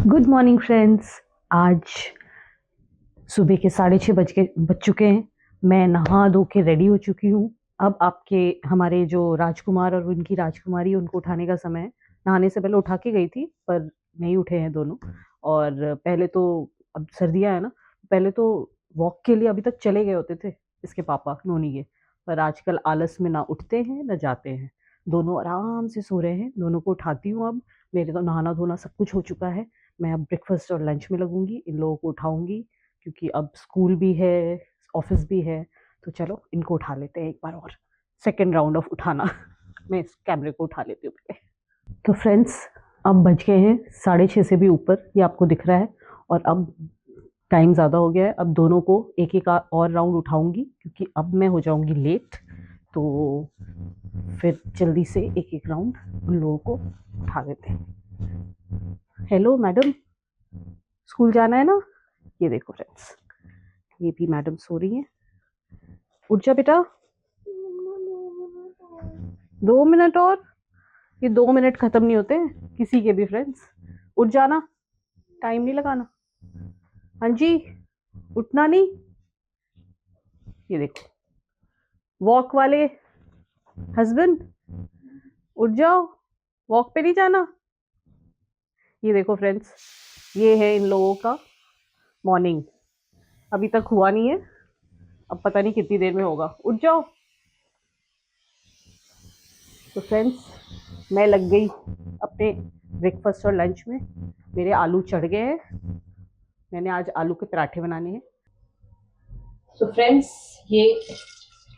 Good morning friends. आज सुबह के 6:30 बज चुके हैं। मैं नहा धो के रेडी हो चुकी हूँ। अब आपके हमारे जो राजकुमार और उनकी राजकुमारी उनको उठाने का समय है। नहाने से पहले उठा के गई थी पर नहीं उठे हैं दोनों। और पहले तो अब सर्दियाँ है ना, पहले तो वॉक के लिए अभी तक चले गए होते थे इसके पापा नोनी के। पर आजकल आलस में ना उठते हैं ना जाते हैं। दोनों आराम से सो रहे हैं। दोनों को उठाती हूँ अब। मेरे तो नहाना धोना सब कुछ हो चुका है। मैं अब ब्रेकफास्ट और लंच में लगूंगी, इन लोगों को उठाऊंगी क्योंकि अब स्कूल भी है, ऑफिस भी है। तो चलो इनको उठा लेते हैं एक बार और। सेकेंड राउंड ऑफ उठाना। मैं इस कैमरे को उठा लेती हूँ पहले। तो फ्रेंड्स, अब बज गए हैं 6:30 से भी ऊपर, ये आपको दिख रहा है। और अब टाइम ज़्यादा हो गया है। अब दोनों को एक एक और राउंड उठाऊंगी क्योंकि अब मैं हो जाऊंगी लेट। तो फिर जल्दी से एक एक राउंड उन लोगों को उठा देते हैं। हेलो मैडम, स्कूल जाना है ना? ये देखो फ्रेंड्स, ये भी मैडम सो रही हैं। उठ जा बेटा। 2 मिनट और? ये 2 मिनट खत्म नहीं होते किसी के भी फ्रेंड्स। उठ जाना, टाइम नहीं लगाना। हाँ जी, उठना नहीं। ये देखो, वॉक वाले हस्बैंड, उठ जाओ, वॉक पे नहीं जाना। ये देखो फ्रेंड्स, ये है इन लोगों का मॉर्निंग। अभी तक हुआ नहीं है, अब पता नहीं कितनी देर में होगा। उठ जाओ। तो फ्रेंड्स, मैं लग गई अपने ब्रेकफास्ट और लंच में। मेरे आलू चढ़ गए हैं। मैंने आज आलू के पराठे बनाने हैं। तो फ्रेंड्स, ये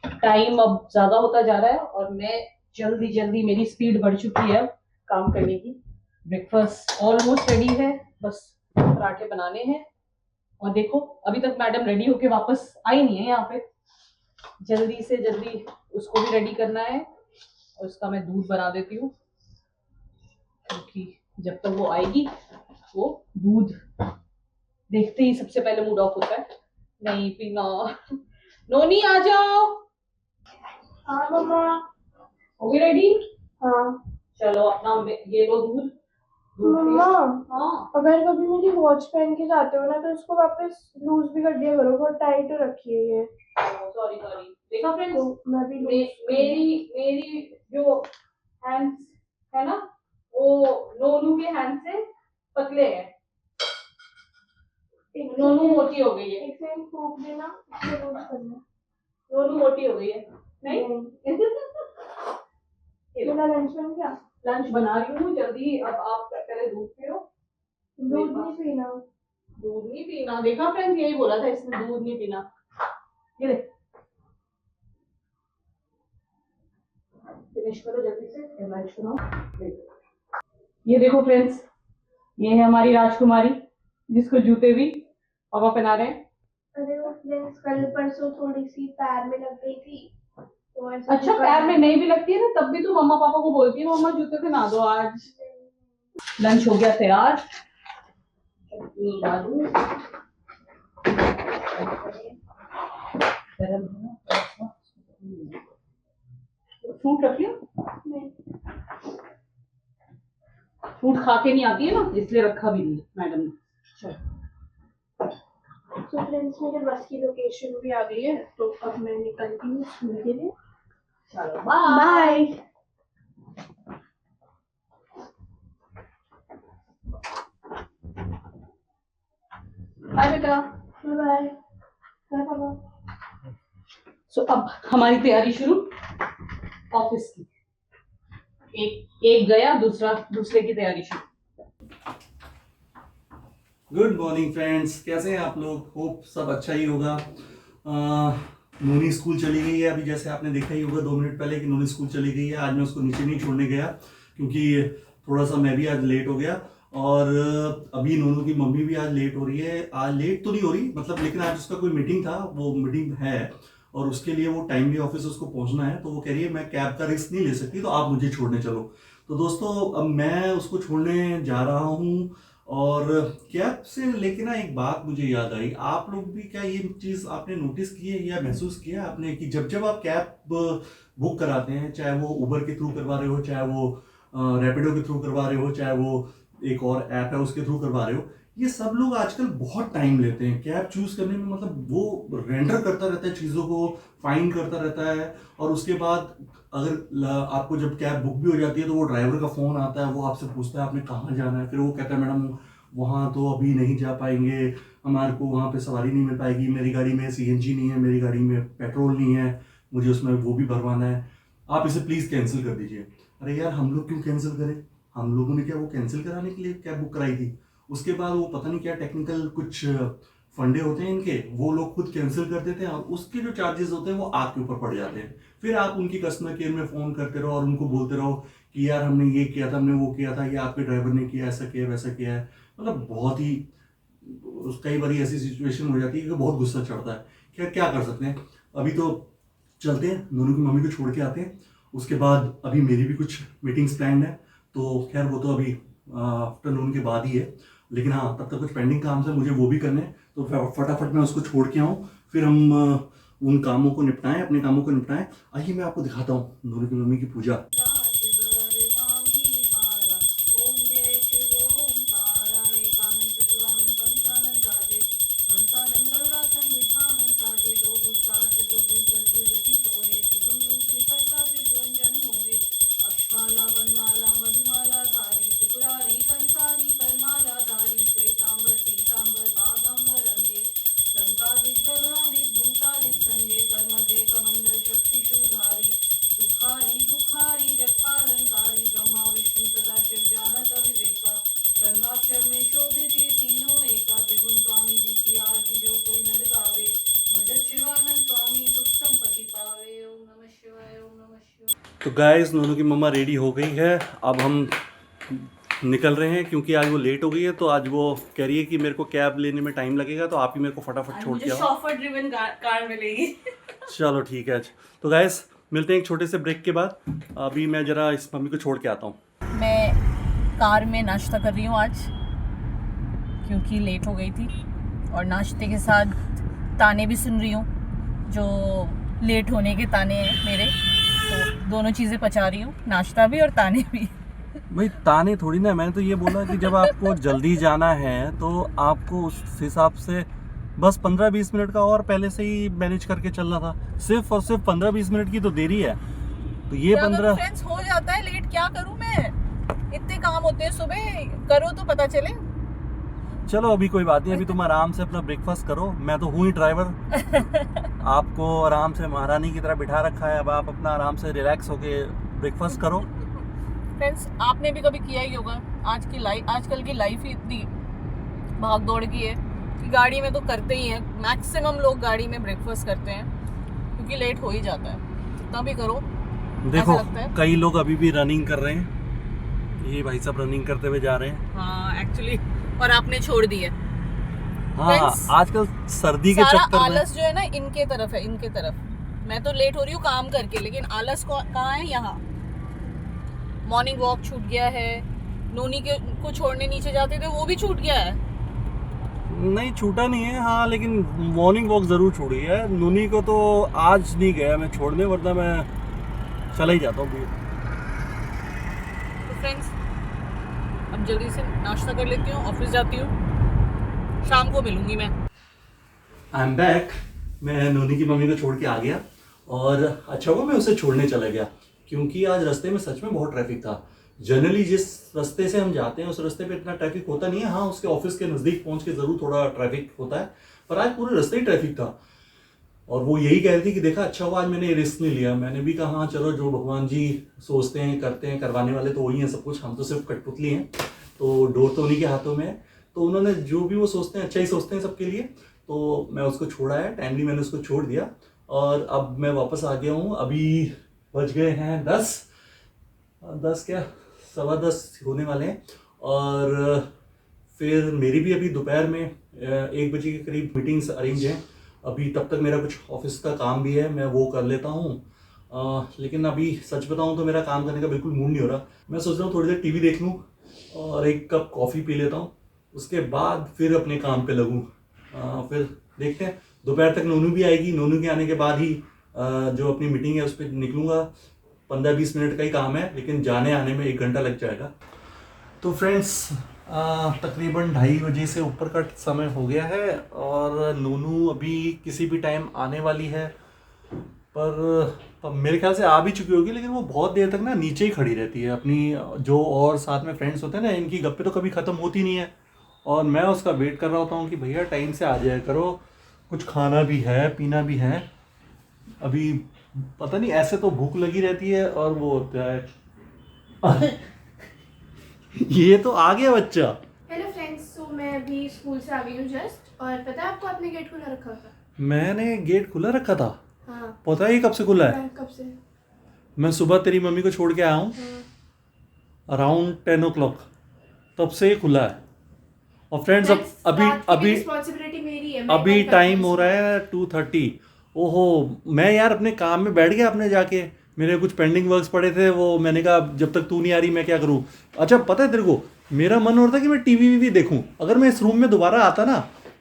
टाइम अब ज़्यादा होता जा रहा है और मैं जल्दी जल्दी, मेरी स्पीड बढ़ चुकी है अब काम करने की। ब्रेकफास्ट ऑलमोस्ट रेडी है, बस पराठे बनाने हैं। और देखो, अभी तक मैडम रेडी होके वापस आई नहीं है यहाँ पे। जल्दी से जल्दी उसको भी रेडी करना है और उसका मैं दूध बना देती हूँ क्योंकि जब तक वो आएगी, वो दूध देखते ही सबसे पहले मूड ऑफ होता है। नहीं पीना। नोनी आ जाओ। हाँ मम्मा। हो गई रेडी? हाँ चलो अपना ये लो दूध। मम्मा, हाँ, अगर कभी मेरी वॉच पहन के जाते हो ना तो उसको वापस लूज भी कर दिया करो, बहुत टाइट रखी है ये। Sorry sorry. देखा फ्रेंड्स, तो मैं भी मेरी मेरी जो हैंड्स है ना, वो नोनू के हैंड से पतले हैं। नोनू मोटी हो गई है। एक सेकंड फूक देना, इसको लूज करना। नोनू मोटी हो गई है। नहीं। मेरा लंच बन गया। लंच बना रही हूँ जल्दी। अब आप पहले दूध पियो। दूध नहीं पीना। दूध नहीं पीना, देखा फ्रेंड्स, यही बोला था इसने, दूध नहीं पीना। ये देख, फिनिश करो जल्दी से, लंच बनाओ। ये देखो फ्रेंड्स, ये है हमारी राजकुमारी जिसको जूते भी पापा पहना रहे हैं। अरे वो फ्रेंड्स, कल परसों थोड़ी सी पैर में लग गई थी तो अच्छा, पैर में नहीं भी लगती है ना, तब भी तो मम्मा पापा को बोलती है मम्मा जूते पहना दो आज। लंच हो गया तैयार। फ्रूट रख लिया। फ्रूट खा के नहीं आती है ना, इसलिए रखा भी नहीं मैडम ने। तो फ्रेंड्स, मेरे बस की लोकेशन भी आ गई है तो अब मैं निकलती हूँ स्कूल के लिए। चलो बाय। बाय बेटा। बाय बाय पापा। सो अब हमारी तैयारी शुरू ऑफिस की। एक गया, दूसरे की तैयारी शुरू। गुड मॉर्निंग फ्रेंड्स, कैसे हैं आप लोग? होप सब अच्छा ही होगा। नोनी स्कूल चली गई है। अभी जैसे आपने देखा ही होगा 2 मिनट पहले कि नोनी स्कूल चली गई है। आज मैं उसको नीचे नहीं छोड़ने गया क्योंकि थोड़ा सा मैं भी आज लेट हो गया। और अभी नोनू की मम्मी भी आज लेट हो रही है। आज लेट तो नहीं हो रही मतलब, लेकिन आज उसका कोई मीटिंग था, वो मीटिंग है और उसके लिए वो टाइमली ऑफिस उसको पहुंचना है। तो वो कह रही है मैं कैब का रिस्क नहीं ले सकती, तो आप मुझे छोड़ने चलो। तो दोस्तों, अब मैं उसको छोड़ने जा रहा हूँ। और कैब से लेके ना एक बात मुझे याद आई। आप लोग भी क्या ये चीज आपने नोटिस की है या महसूस किया है आपने कि जब जब आप कैब बुक कराते हैं, चाहे वो उबर के थ्रू करवा रहे हो, चाहे वो रैपिडो के थ्रू करवा रहे हो, चाहे वो एक और ऐप है उसके थ्रू करवा रहे हो, ये सब लोग आजकल बहुत टाइम लेते हैं कैब चूज करने में। मतलब वो रेंडर करता रहता है चीज़ों को, फाइंड करता रहता है, और उसके बाद अगर आपको जब कैब बुक भी हो जाती है तो वो ड्राइवर का फ़ोन आता है, वो आपसे पूछता है आपने कहाँ जाना है, फिर वो कहता है मैडम वहाँ तो अभी नहीं जा पाएंगे, हमारे को वहाँ पे सवारी नहीं मिल पाएगी, मेरी गाड़ी में सीएनजी नहीं है, मेरी गाड़ी में पेट्रोल नहीं है, मुझे उसमें वो भी भरवाना है, आप इसे प्लीज़ कैंसिल कर दीजिए। अरे यार हम लोग क्यों कैंसिल करें, हम लोगों ने क्या वो कैंसिल कराने के लिए कैब बुक कराई थी? उसके बाद वो पता नहीं क्या टेक्निकल कुछ फंडे होते हैं इनके, वो लोग खुद कैंसिल कर देते हैं और उसके जो चार्जेस होते हैं वो आपके ऊपर पड़ जाते हैं। फिर आप उनकी कस्टमर केयर में फ़ोन करते रहो और उनको बोलते रहो कि यार हमने ये किया था, हमने वो किया था, ये आपके ड्राइवर ने किया, ऐसा किया वैसा किया है। मतलब बहुत ही कई बार ऐसी सिचुएशन हो जाती है कि बहुत गुस्सा चढ़ता है। खैर क्या कर सकते हैं, अभी तो चलते हैं, नूनू की मम्मी को छोड़ के आते हैं, उसके बाद अभी मेरी भी कुछ मीटिंग्स प्लान्ड है, तो खैर वो तो अभी आफ्टरनून के बाद ही है, लेकिन हाँ तब तक कुछ पेंडिंग काम है मुझे वो भी करने हैं, तो फटाफट मैं उसको छोड़ के आऊँ, फिर हम उन कामों को निपटाएं, अपने कामों को निपटाएं। आइए मैं आपको दिखाता हूँ नूनू की मम्मी की पूजा। तो गाइस नूनू की मम्मा रेडी हो गई है, अब हम निकल रहे हैं क्योंकि आज वो लेट हो गई है, तो आज वो कह रही है कि मेरे को कैब लेने में टाइम लगेगा, तो आप ही मेरे को फटाफट छोड़ के आओ, शॉफर ड्रिवन कार मिलेगी। चलो ठीक है। तो गाइस मिलते हैं एक छोटे से ब्रेक के बाद, अभी मैं जरा इस मम्मी को छोड़ के आता हूँ। मैं कार में नाश्ता कर रही हूँ आज क्योंकि लेट हो गई थी, और नाश्ते के साथ ताने भी सुन रही हूँ, जो लेट होने के ताने हैं मेरे, तो दोनों चीज़ें पचा रही हूँ, नाश्ता भी और ताने भी। भाई ताने थोड़ी ना, मैंने तो ये बोला कि जब आपको जल्दी जाना है तो आपको उस हिसाब से बस 15-20 मिनट का और पहले से ही मैनेज करके चलना था, सिर्फ और सिर्फ 15-20 मिनट की तो देरी है, तो ये 15 फ्रेंड्स हो जाता है लेट, क्या करूँ मैं, इतने काम होते हैं सुबह, करो तो पता चले। चलो अभी कोई बात नहीं, अभी तुम आराम से अपना ब्रेकफास्ट करो, मैं तो हूँ ही ड्राइवर आपको आराम से महारानी की तरह बिठा रखा है, अब आप अपना आराम से रिलैक्स होके ब्रेकफास्ट करो। फ्रेंड्स आपने भी कभी किया ही होगा, आजकल की लाइफ ही इतनी भाग दौड़ की है कि गाड़ी में तो करते ही हैं, मैक्सिमम लोग गाड़ी में ब्रेकफास्ट करते हैं क्योंकि लेट हो ही जाता है, कितना भी करो। देखो कई लोग अभी भी रनिंग कर रहे हैं, ये भाई सब रनिंग करते हुए जा रहे हैं। हाँ एक्चुअली, और आपने छोड़ दी है। हाँ आजकल सर्दी के चक्कर में आलस जो है ना इनके तरफ है, इनके तरफ। मैं तो लेट हो रही हूँ काम करके, लेकिन आलस कहाँ है यहाँ। मॉर्निंग वॉक छूट गया है, नोनी के को छोड़ने नीचे जाते थे वो भी छूट गया है। नहीं छूटा नहीं है, हाँ लेकिन मॉर्निंग वॉक जरूर छूटी है। नूनी को तो आज नहीं गया मैं छोड़ने, वरना मैं चला ही जाता हूँ। तो फ्रेंड्स अब जल्दी से नाश्ता कर लेती हूँ, ऑफिस जाती हूँ, शाम को मिलूंगी मैं। I am back. मैं नूनी की मम्मी को छोड़ के आ गया, और अच्छा हुआ मैं उसे छोड़ने चला गया, क्योंकि आज रास्ते में सच में बहुत ट्रैफिक था। जनरली जिस रास्ते से हम जाते हैं उस रास्ते पे इतना ट्रैफिक होता नहीं है, हाँ उसके ऑफिस के नज़दीक पहुंच के ज़रूर थोड़ा ट्रैफिक होता है, पर आज पूरे रास्ते ही ट्रैफिक था। और वो यही कह रही थी कि देखा अच्छा हुआ आज मैंने रिस्क नहीं लिया। मैंने भी कहा हाँ चलो, जो भगवान जी सोचते हैं करते हैं, करवाने वाले तो वही हैं सब कुछ, हम तो सिर्फ कठपुतली हैं, तो डोर तो उन्हीं के हाथों में है। तो उन्होंने जो भी वो सोचते हैं अच्छा ही सोचते हैं सबके लिए, तो मैं उसको छोड़ा है टाइमली, मैंने उसको छोड़ दिया, और अब मैं वापस आ गया हूँ। अभी बज गए हैं 10 क्या 10:15 होने वाले हैं, और फिर मेरी भी अभी दोपहर में 1 बजे के करीब मीटिंग्स अरेंज हैं। अभी तब तक मेरा कुछ ऑफिस का काम भी है, मैं वो कर लेता हूँ। लेकिन अभी सच बताऊँ तो मेरा काम करने का बिल्कुल मूड नहीं हो रहा। मैं सोच रहा हूँ थोड़ी देर टीवी देख लूँ और 1 कप कॉफ़ी पी लेता हूँ, उसके बाद फिर अपने काम पे लगूँ। फिर देखते हैं, दोपहर तक नोनू भी आएगी, नोनू के आने के बाद ही जो अपनी मीटिंग है उस पर निकलूँगा। 15-20 मिनट का ही काम है, लेकिन जाने आने में 1 घंटा लग जाएगा। तो फ्रेंड्स तकरीबन 2:30 बजे से ऊपर का समय हो गया है और नूनू अभी किसी भी टाइम आने वाली है, पर अब मेरे ख्याल से आ भी चुकी होगी, लेकिन वो बहुत देर तक ना नीचे ही खड़ी रहती है। अपनी जो और साथ में फ्रेंड्स होते हैं ना, इनकी गप्पे तो कभी ख़त्म होती नहीं है और मैं उसका वेट कर रहा होता हूँ कि भैया टाइम से आ जाया करो, कुछ खाना भी है पीना भी है। अभी पता नहीं, ऐसे तो भूख लगी रहती है और वो होता है ये तो आ गया बच्चा। हेलो फ्रेंड्स, तो मैं अभी स्कूल से आ गई हूँ जस्ट। और पता है आपको, आपने गेट खुला रखा था? मैंने गेट खुला रखा था? हाँ। पता है ये कब से खुला है? मैं कब से? मैं सुबह तेरी मम्मी को छोड़ के आया हूँ हाँ। अराउंड 10 o'clock, तब से ये खुला है। और फ्रेंड्स अब अभी रिस्पॉन्सिबिलिटी मेरी है, मैं अभी बंद करती टाइम हूँ हो रहा है 2:30। ओहो, मैं यार अपने काम में बैठ गया अपने जाके, मेरे कुछ पेंडिंग वर्क्स पड़े थे, वो मैंने कहा जब तक तू नहीं आ रही मैं क्या करूँ। अच्छा पता है तेरे को, मेरा मन हो रहा था कि मैं टीवी वीवी देखूँ, अगर मैं इस रूम में दोबारा आता ना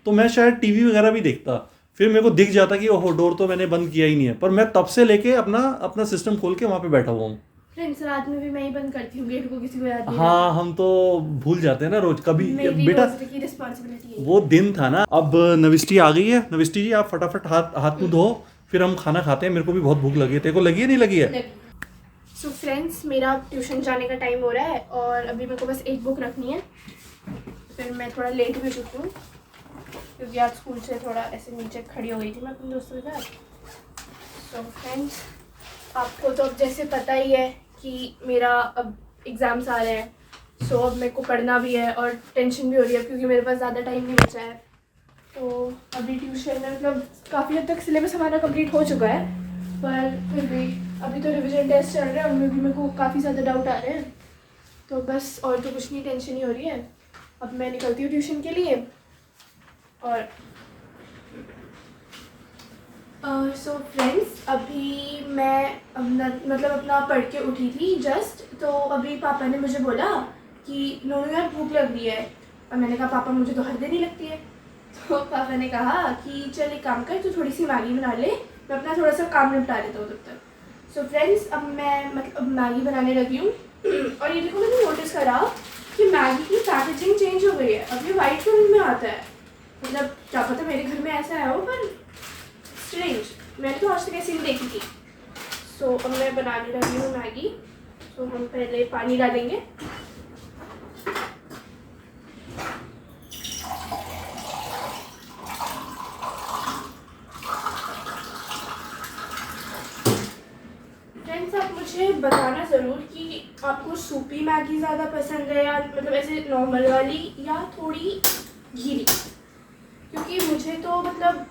तो मैं शायद टीवी वगैरह भी देखता। फिर मेरे को दिख जाता कि ओहो डोर तो मैंने बंद किया ही नहीं है, पर मैं तब से लेके अपना सिस्टम खोल के वहाँ पे बैठा हुआ हूँ। फ्रेंड्स, रात में भी मैं ही बंद करती हूँ गेट को, किसी को याद नहीं हाँ हम तो भूल जाते हैं ना रोज कभी। मेरी बेटा रोज की रिस्पॉन्सिबिलिटी है। वो दिन था ना। अब नविष्टि आ गई है। नविष्टि जी आप फटाफट हाथ मुंह धो, फिर हम खाना खाते हैं। मेरे को भी बहुत भूख लगी है। तेरे को लगी है नहीं लगी है? सो फ्रेंड्स, मेरा ट्यूशन जाने का टाइम हो रहा है और अभी मेरे को बस एक बुक रखनी है। फिर मैं थोड़ा लेट भी हो चुकी हूँ क्योंकि आज स्कूल से थोड़ा ऐसे नीचे खड़ी हो गई थी मैं अपने दोस्तों के साथ। सो फ्रेंड्स, आपको तो अब जैसे पता ही है कि मेरा अब एग्ज़ाम्स आ रहे हैं। सो अब मेरे को पढ़ना भी है और टेंशन भी हो रही है क्योंकि मेरे पास ज़्यादा टाइम नहीं बचा है। तो अभी ट्यूशन में मतलब काफ़ी हद तक सिलेबस हमारा कंप्लीट हो चुका है, पर फिर भी अभी तो रिवीजन टेस्ट चल रहे हैं, उनमें भी मेरे को काफ़ी ज़्यादा डाउट आ रहे हैं। तो बस और तो कुछ नहीं, टेंशन ही हो रही है। अब मैं निकलती हूँ ट्यूशन के लिए। और सो फ्रेंड्स, अभी मैं मतलब अपना पढ़ के उठी थी जस्ट, तो अभी पापा ने मुझे बोला कि नोनू यार भूख लग रही है। और मैंने कहा पापा मुझे तो हर दिन ही लगती है। तो पापा ने कहा कि चल एक काम कर, तू थोड़ी सी मैगी बना ले, मैं अपना थोड़ा सा काम निपटा लेता हूँ तब तक। सो फ्रेंड्स, अब मैं मतलब मैगी बनाने लगी हूँ। और ये देखो, मैंने नोटिस करा कि मैगी की पैकेजिंग चेंज हो गई है। अब ये वाइट कलर में आता है, मतलब क्या पता मेरे घर में ऐसा है हो, पर स्ट्रेंज, मैंने तो आज तक ऐसी नहीं देखी थी। सो अब मैं बनाने लगी हूँ मैगी। सो हम पहले पानी डालेंगे। फ्रेंड्स, आप मुझे बताना ज़रूर कि आपको सूपी मैगी ज़्यादा पसंद है या मतलब ऐसे नॉर्मल वाली या थोड़ी गीली, क्योंकि मुझे तो मतलब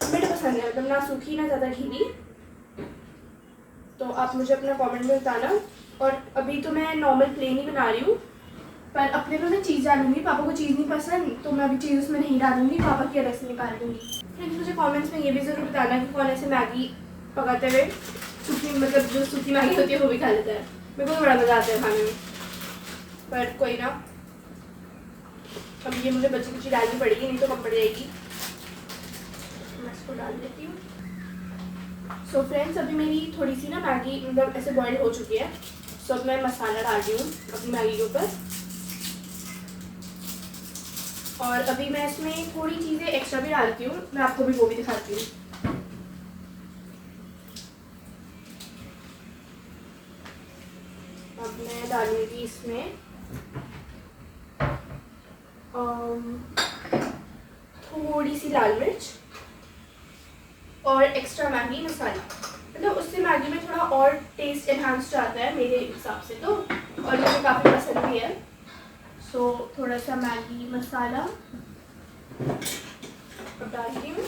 मिड पसंद है, मतलब ना सूखी ना ज़्यादा गीली। तो आप मुझे अपना कमेंट में बताना। और अभी तो मैं नॉर्मल प्लेन ही बना रही हूँ, पर अपने में मैं चीज़ डालूंगी। पापा को चीज़ नहीं पसंद तो मैं अभी चीज़ उसमें नहीं डालूंगी, पापा की अलग से निकाल दूँगी। फ्रेंड्स, मुझे कमेंट्स में ये भी ज़रूर बताना कि कौन ऐसे मैगी पकाते हुए सूखी, मतलब जो सूखी मैगी होती है वो भी खा लेता है। मेरे को तो बड़ा मज़ा आता है खाने में, पर कोई ना। अब ये मुझे बची कुची डालनी पड़ेगी, नहीं तो कम पड़ जाएगी। मैं इसको डाल देती हूँ। सो फ्रेंड्स, अभी मेरी थोड़ी सी ना मैगी मतलब ऐसे बॉईल हो चुकी है। सो अब मैं मसाला डाल रही हूँ अपनी मैगी के ऊपर। और अभी मैं इसमें थोड़ी चीज़ें एक्स्ट्रा भी डालती हूँ, मैं आपको भी वो भी दिखाती हूँ। अब मैं डालूंगी इसमें थोड़ी सी लाल मिर्च और एक्स्ट्रा मैगी मसाला, मतलब उससे मैगी में थोड़ा और टेस्ट एनहांस आता है मेरे हिसाब से तो, और मुझे काफ़ी पसंद भी है। सो थोड़ा सा मैगी मसाला अब डाल रही हूँ।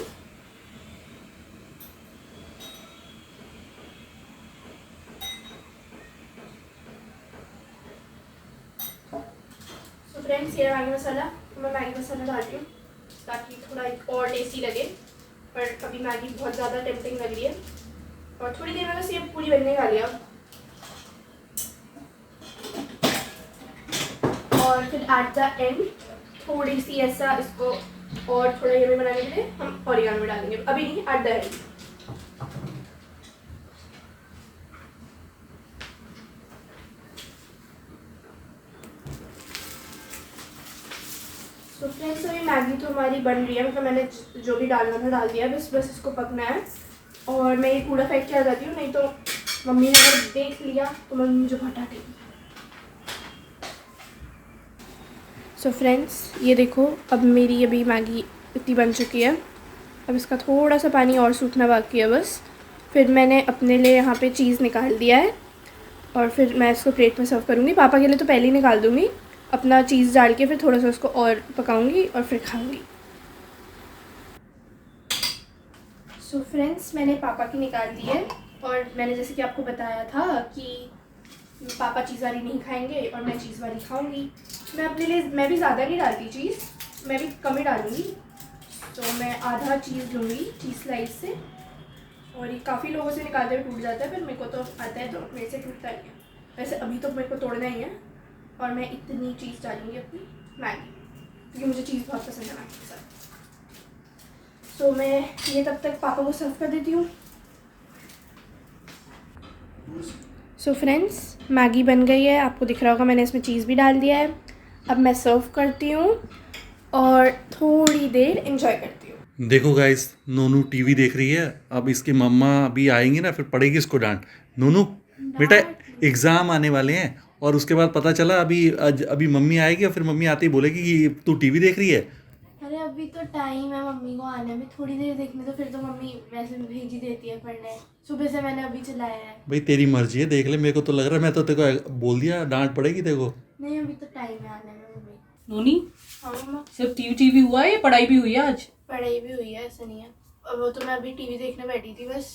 सो फ्रेंड्स, ये मैगी मसाला, मैं मैगी मसाला डाल रही हूँ ताकि थोड़ा एक और टेस्टी लगे। पर अभी मैगी बहुत ज़्यादा टेम्पटिंग लग रही है और थोड़ी देर में बस ये पूरी बनने वाली है। और फिर एट द एंड थोड़ी सी ऐसा इसको और थोड़ा यम्मी बनाने के लिए हम ऑरिगेनो में डालेंगे, अभी नहीं, at the end. So friends अभी मैगी तो हमारी बन रही है, मतलब मैंने जो भी डालना था डाल दिया, बस इसको पकना है। और मैं ये कूड़ा फेंक के आ जाती हूँ, नहीं तो मम्मी ने अगर देख लिया तो मम्मी मुझे हटा देगी। सो फ्रेंड्स ये देखो, अब मेरी अभी मैगी इतनी बन चुकी है। अब इसका थोड़ा सा पानी और सूखना बाकी है बस। फिर मैंने अपने लिए यहाँ पे चीज़ निकाल दिया है और फिर मैं इसको प्लेट में सर्व करूँगी। पापा के लिए तो पहले ही निकाल दूँगी, अपना चीज़ डाल के फिर थोड़ा सा उसको और पकाऊँगी और फिर खाऊँगी। सो फ्रेंड्स मैंने पापा की निकाल दी है और मैंने जैसे कि आपको बताया था कि पापा चीज़ वाली नहीं खाएंगे और मैं चीज़ वाली खाऊंगी। मैं अपने लिए, मैं भी ज़्यादा नहीं डालती चीज़, मैं भी कम ही डालूँगी। तो मैं आधा चीज़ लूँगी चीज़ स्लाइस से, और ये काफ़ी लोगों से निकालते हुए टूट जाता है, पर मेरे को तो आता है तो मेरे से टूटता नहीं है। वैसे अभी तो मेरे को तोड़ना ही है और मैं इतनी चीज़ डालूँगी अपनी मैगी, क्योंकि मुझे चीज़ बहुत पसंद है मैगी के साथ। तो मैं ये तब तक पापा को सर्व कर देती हूँ। सो फ्रेंड्स मैगी बन गई है, आपको दिख रहा होगा मैंने इसमें चीज़ भी डाल दिया है। अब मैं सर्व करती हूँ और थोड़ी देर एंजॉय करती हूँ। देखो गाइस, नोनू टीवी देख रही है। अब इसकी मम्मा अभी आएंगी ना, फिर पड़ेगी इसको डांट। नोनू बेटा, एग्जाम आने वाले हैं और उसके बाद पता चला अभी मम्मी आएगी और फिर मम्मी आते ही बोलेगी कि तू टीवी देख रही है। अरे अभी तो टाइम है मम्मी को आने में, थोड़ी देर देखने तो फिर तो मम्मी वैसे भी भेज ही देती है पढ़ने। सुबह से मैंने अभी चलाया है। भाई तेरी मर्जी है, देख ले। मेरे को तो लग रहा है, मैं तो तेरे को बोल दिया डांट पड़ेगी तेरे को। नहीं अभी तो टाइम है आने में मम्मी। नोनी, हाँ मम्मा, सिर्फ टीवी हुआ है या पढ़ाई भी हुई है आज? पढ़ाई भी हुई है, ऐसा नहीं है। और वो तो मैं अभी टीवी देखने बैठी थी बस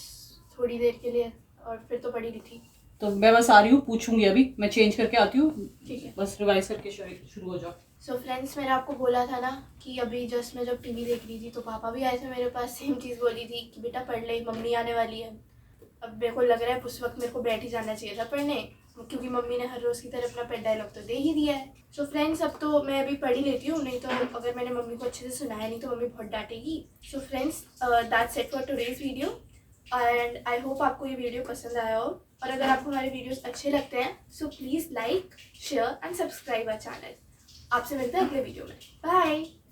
थोड़ी देर के लिए, और फिर तो पढ़ी नहीं थी। तो मैं बस आ रही हूँ, पूछूंगी अभी, मैं चेंज करके आती हूँ। ठीक है। बस रिवाइज करके शुरू हो जाओ। सो फ्रेंड्स मैंने आपको बोला था ना कि अभी जस्ट मैं जब टीवी देख रही थी तो पापा भी आए थे मेरे पास, सेम चीज़ बोली थी कि बेटा पढ़ ले, मम्मी आने वाली है। अब मेरे को लग रहा है उस वक्त मेरे को बैठ ही जाना चाहिए था पढ़ने, क्योंकि मम्मी ने हर रोज़ की तरह अपना पेट डायलॉग तो दे ही दिया है। सो फ्रेंड्स अब तो मैं अभी पढ़ ही लेती हूँ, नहीं तो अगर मैंने मम्मी को अच्छे से सुनाया नहीं तो मम्मी बहुत डांटेगी। So friends that's it for today's video, and I hope आपको ये वीडियो पसंद आया हो। और अगर आपको हमारे वीडियोस अच्छे लगते हैं so please like, share and subscribe our channel. आपसे मिलते हैं अगले वीडियो में। बाय।